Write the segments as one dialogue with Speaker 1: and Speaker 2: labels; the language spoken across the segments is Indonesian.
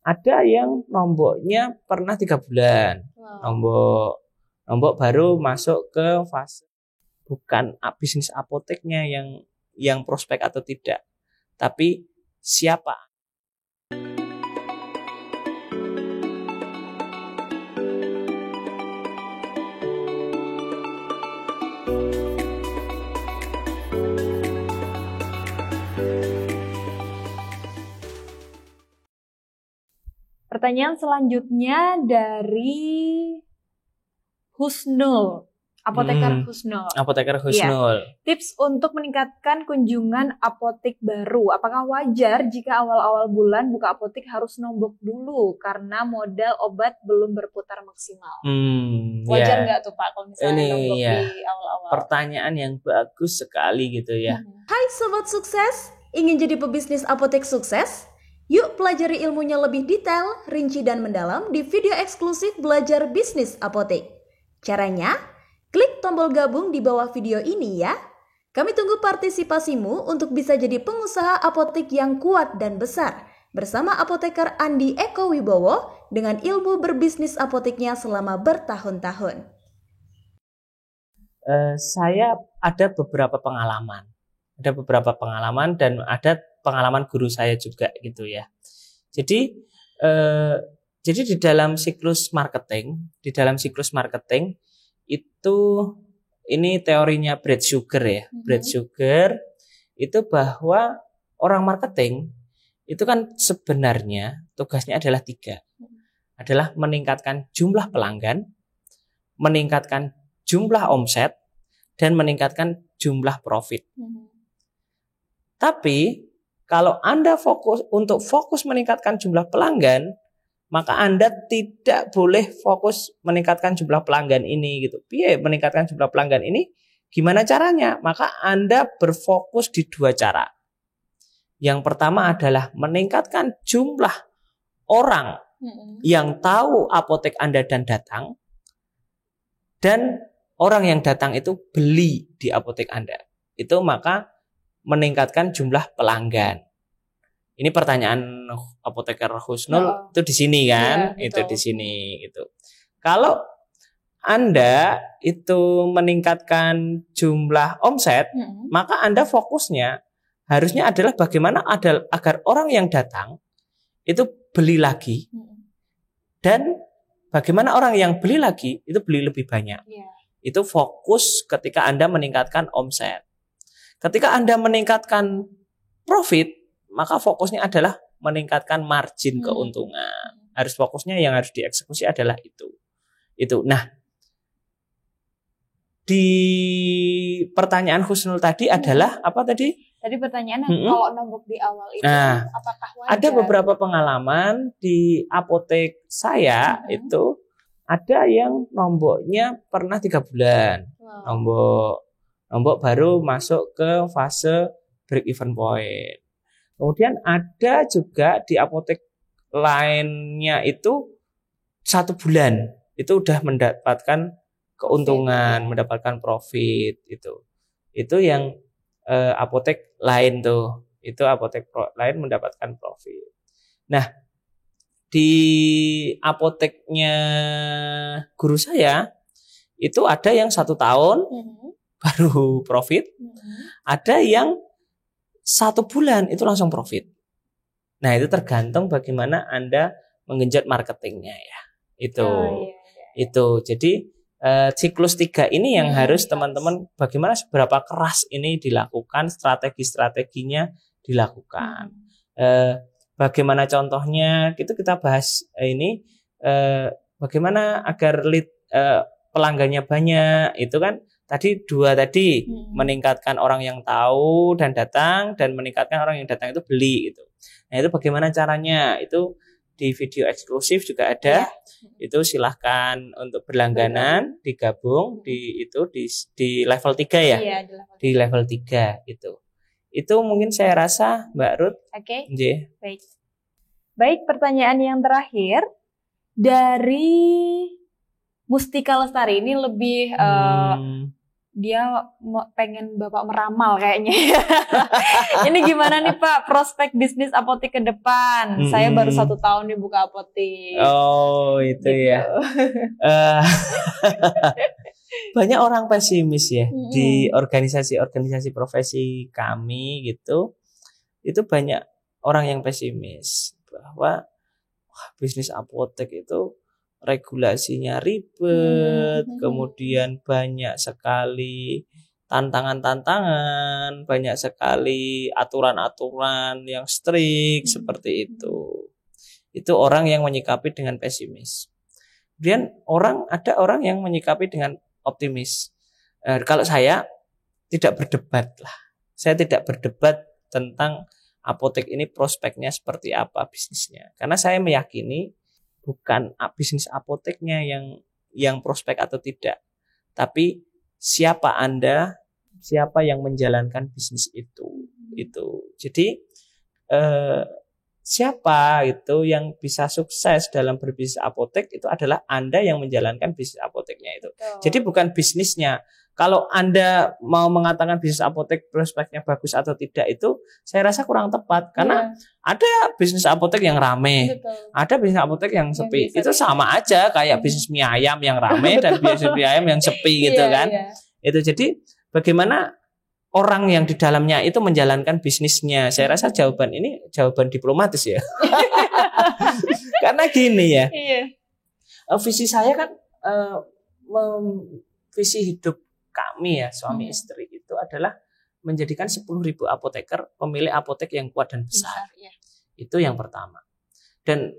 Speaker 1: Ada yang nomboknya pernah 3 bulan. Nombok baru masuk ke fase bukan bisnis apoteknya yang prospek atau tidak, tapi siapa.
Speaker 2: Pertanyaan selanjutnya dari Husnul, apoteker Husnul.
Speaker 1: Apoteker Husnul.
Speaker 2: Iya. Tips untuk meningkatkan kunjungan apotek baru. Apakah wajar jika awal-awal bulan buka apotek harus nombok dulu karena modal obat belum berputar maksimal? Wajar nggak tuh Pak kalau misalnya nombok di awal-awal?
Speaker 1: Pertanyaan yang bagus sekali gitu ya.
Speaker 3: Hai Sobat Sukses, ingin jadi pebisnis apotek sukses? Yuk pelajari ilmunya lebih detail, rinci dan mendalam di video eksklusif Belajar Bisnis Apotek. Caranya, klik tombol gabung di bawah video ini ya. Kami tunggu partisipasimu untuk bisa jadi pengusaha apotek yang kuat dan besar bersama apoteker Andi Eko Wibowo dengan ilmu berbisnis apoteknya selama bertahun-tahun.
Speaker 1: Saya ada beberapa pengalaman. Dan ada pengalaman guru saya juga gitu ya. Jadi di dalam siklus marketing itu ini teorinya Brad Sugar ya. Brad Sugar itu bahwa orang marketing itu kan sebenarnya tugasnya adalah 3. Adalah meningkatkan jumlah pelanggan, meningkatkan jumlah omset, dan meningkatkan jumlah profit. Tapi kalau Anda fokus meningkatkan jumlah pelanggan, maka Anda tidak boleh fokus meningkatkan jumlah pelanggan ini gitu. Meningkatkan jumlah pelanggan ini gimana caranya? Maka Anda berfokus di 2 cara. Yang pertama adalah meningkatkan jumlah orang yang tahu apotek Anda dan datang, dan orang yang datang itu beli di apotek Anda. Itu maka meningkatkan jumlah pelanggan. Ini pertanyaan apoteker Husnul itu di sini kan?
Speaker 2: Ya,
Speaker 1: itu di sini gitu. Kalau Anda itu meningkatkan jumlah omset, maka Anda fokusnya harusnya adalah bagaimana agar orang yang datang itu beli lagi. Dan bagaimana orang yang beli lagi itu beli lebih banyak. Itu fokus ketika Anda meningkatkan omset. Ketika Anda meningkatkan profit, maka fokusnya adalah meningkatkan margin keuntungan. Harus fokusnya yang harus dieksekusi adalah itu. Nah, di pertanyaan Husnul tadi adalah apa tadi?
Speaker 2: Tadi pertanyaan kalau nombok di awal itu apakah wajar?
Speaker 1: Ada beberapa pengalaman di apotek saya itu ada yang nomboknya pernah 3 bulan. Nombok baru masuk ke fase break even point. Kemudian ada juga di apotek lainnya itu 1 bulan itu udah mendapatkan keuntungan, mendapatkan profit itu. Itu yang apotek lain tuh. Itu apotek lain mendapatkan profit. Nah, di apoteknya guru saya itu ada yang 1 tahun baru profit, ada yang 1 bulan itu langsung profit. Nah, itu tergantung bagaimana Anda menggenjot marketingnya ya. Itu. Jadi siklus 3 ini yang harus teman-teman bagaimana seberapa keras ini dilakukan, strategi-strateginya dilakukan. Bagaimana contohnya? Itu kita bahas ini bagaimana agar lead pelanggannya banyak. Itu kan tadi 2 tadi meningkatkan orang yang tahu dan datang, dan meningkatkan orang yang datang itu beli gitu. Nah, itu bagaimana caranya? Itu di video eksklusif juga ada. Itu silahkan untuk berlangganan digabung di level 3 ya.
Speaker 2: Iya,
Speaker 1: di level 3 itu. Itu mungkin saya rasa Mbak Ruth.
Speaker 2: Oke. Baik, pertanyaan yang terakhir dari Mustika Lestari ini lebih dia pengen Bapak meramal kayaknya. Ini gimana nih Pak prospek bisnis apotek ke depan? Saya baru 1 tahun nih buka apotek.
Speaker 1: Oh itu gitu. Ya. Banyak orang pesimis ya di organisasi profesi kami gitu. Itu banyak orang yang pesimis bahwa bisnis apotek itu regulasinya ribet, kemudian banyak sekali tantangan-tantangan, banyak sekali aturan-aturan yang strict seperti itu. Itu orang yang menyikapi dengan pesimis. Kemudian ada orang yang menyikapi dengan optimis. Kalau saya tidak berdebat lah. Saya tidak berdebat tentang apotek ini prospeknya seperti apa bisnisnya. Karena saya meyakini bukan bisnis apoteknya yang prospek atau tidak, tapi siapa Anda, siapa yang menjalankan bisnis itu. Jadi siapa itu yang bisa sukses dalam berbisnis apotek itu adalah Anda yang menjalankan bisnis apoteknya itu. Jadi bukan bisnisnya. Kalau Anda mau mengatakan bisnis apotek prospeknya bagus atau tidak itu saya rasa kurang tepat karena ada bisnis apotek yang rame, ada bisnis apotek yang sepi. Itu sama aja kayak bisnis mie ayam yang rame dan bisnis mie ayam yang sepi gitu kan. Itu jadi bagaimana orang yang di dalamnya itu menjalankan bisnisnya. Saya rasa jawaban ini jawaban diplomatis ya. Karena gini ya. Visi saya kan visi hidup kami ya suami istri itu adalah menjadikan 10.000 apoteker pemilik apotek yang kuat dan besar. Itu yang pertama. Dan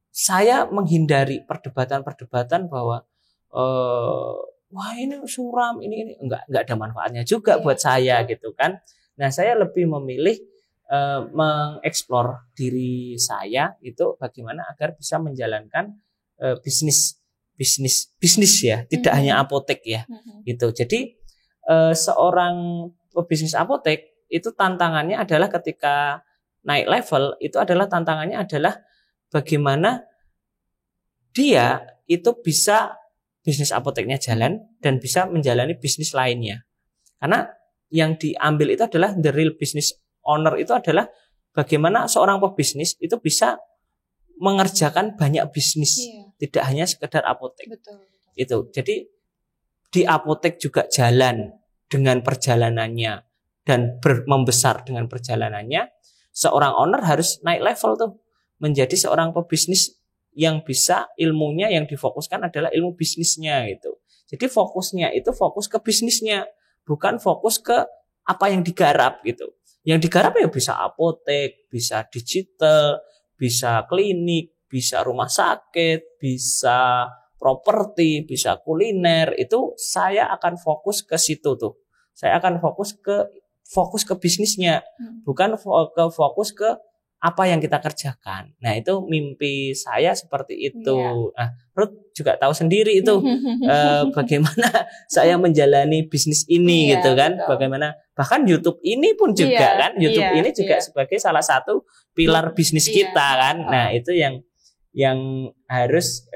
Speaker 1: saya menghindari perdebatan-perdebatan bahwa wah ini suram, ini enggak ada manfaatnya juga buat saya gitu kan. Nah, saya lebih memilih mengeksplor diri saya itu bagaimana agar bisa menjalankan bisnis ya, tidak hanya apotek ya. Gitu. Jadi seorang pebisnis apotek itu tantangannya adalah ketika naik level itu adalah tantangannya adalah bagaimana dia itu bisa bisnis apoteknya jalan dan bisa menjalani bisnis lainnya. Karena yang diambil itu adalah the real business owner itu adalah bagaimana seorang pebisnis itu bisa mengerjakan banyak bisnis, tidak hanya sekedar apotek. Itu. Jadi di apotek juga jalan dengan perjalanannya dan membesar dengan perjalanannya. Seorang owner harus naik level tuh menjadi seorang pebisnis yang bisa ilmunya yang difokuskan adalah ilmu bisnisnya gitu. Jadi fokusnya itu fokus ke bisnisnya, bukan fokus ke apa yang digarap gitu. Yang digarap ya bisa apotek, bisa digital, bisa klinik, bisa rumah sakit, bisa properti, bisa kuliner. Itu saya akan fokus ke situ tuh. Saya akan fokus ke bisnisnya, bukan fokus ke apa yang kita kerjakan. Nah, itu mimpi saya seperti itu. Nah, Ruth juga tahu sendiri itu bagaimana saya menjalani bisnis ini gitu kan. Betul. Bagaimana bahkan YouTube ini pun juga kan. YouTube ini juga sebagai salah satu pilar bisnis kita kan. Nah, itu yang harus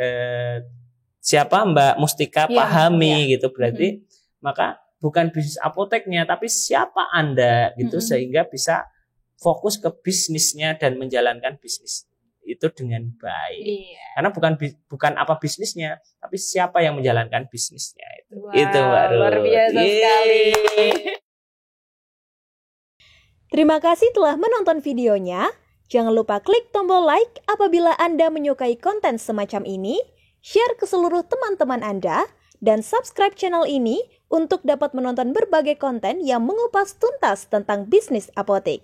Speaker 1: siapa Mbak Mustika pahami gitu. Berarti maka bukan bisnis apoteknya tapi siapa Anda gitu sehingga bisa fokus ke bisnisnya dan menjalankan bisnis itu dengan baik. Karena bukan apa bisnisnya, tapi siapa yang menjalankan bisnisnya itu. Wow, itu baru
Speaker 2: luar biasa sekali.
Speaker 3: Terima kasih telah menonton videonya. Jangan lupa klik tombol like apabila Anda menyukai konten semacam ini, share ke seluruh teman-teman Anda, dan subscribe channel ini untuk dapat menonton berbagai konten yang mengupas tuntas tentang bisnis apotek.